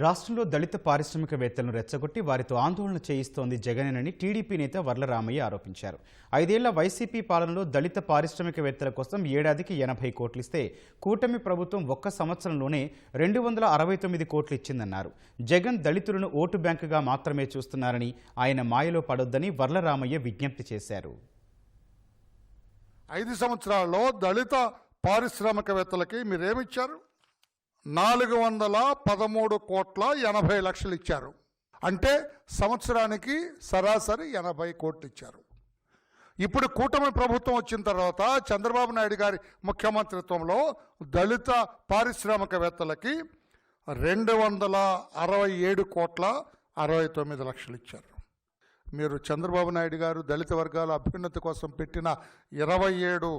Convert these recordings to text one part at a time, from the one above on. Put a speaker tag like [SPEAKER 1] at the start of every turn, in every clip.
[SPEAKER 1] రాష్ట్రంలో దళిత పారిశ్రామికవేత్తలను రెచ్చగొట్టి వారితో ఆందోళన చేయిస్తోంది జగనేనని టీడీపీ నేత వర్ల రామయ్య ఆరోపించారు. 5 ఏళ్ల వైసీపీ పాలనలో దళిత పారిశ్రామికవేత్తల కోసం ఏడాదికి 80 కోట్లు ఇస్తే కూటమి ప్రభుత్వం ఒక్క సంవత్సరంలోనే 269 కోట్లు ఇచ్చిందన్నారు. జగన్ దళితులను ఓటు బ్యాంకుగా మాత్రమే చూస్తున్నారని, ఆయన మాయలో పడొద్దని వర్ల రామయ్య విజ్ఞప్తి చేశారు.
[SPEAKER 2] 5 సంవత్సరాల్లో దళిత పారిశ్రామికవేత్తలకి మీరేమిచ్చారు? 413 కోట్ల 80 లక్షలు ఇచ్చారు. అంటే సంవత్సరానికి సరాసరి 80 కోట్లు ఇచ్చారు. ఇప్పుడు కూటమి ప్రభుత్వం వచ్చిన తర్వాత చంద్రబాబు నాయుడు గారి ముఖ్యమంత్రిత్వంలో దళిత పారిశ్రామికవేత్తలకి 267 కోట్ల 69 లక్షలు ఇచ్చారు. మీరు చంద్రబాబు నాయుడు గారు దళిత వర్గాల అభ్యున్నతి కోసం పెట్టిన 27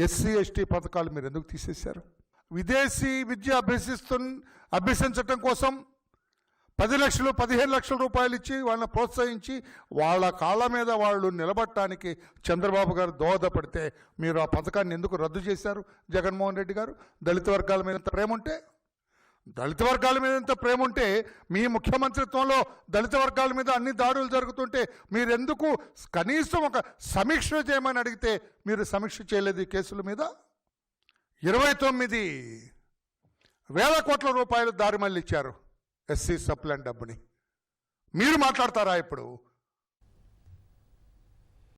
[SPEAKER 2] ఎస్సీ ఎస్టీ పథకాలు మీరు ఎందుకు తీసేశారు? విదేశీ విద్య అభ్యసించటం కోసం 10 లక్షలు 15 లక్షల రూపాయలు ఇచ్చి వాళ్ళని ప్రోత్సహించి వాళ్ళ కాళ్ళ మీద వాళ్ళు నిలబడటానికి చంద్రబాబు గారు దోహదపడితే మీరు ఆ పథకాన్ని ఎందుకు రద్దు చేశారు? జగన్మోహన్ రెడ్డి గారు దళిత వర్గాల మీద ఎంత ప్రేమ ఉంటే మీ ముఖ్యమంత్రిత్వంలో దళిత వర్గాల మీద అన్ని దాడులు జరుగుతుంటే మీరెందుకు కనీసం ఒక సమీక్ష చేయమని అడిగితే మీరు సమీక్ష చేయలేదు ఈ కేసుల మీద? 29,000 కోట్ల రూపాయలు దారి మళ్ళీ ఇచ్చారు ఎస్సీ సప్లాన్ డబ్బుని. మీరు మాట్లాడతారా ఇప్పుడు?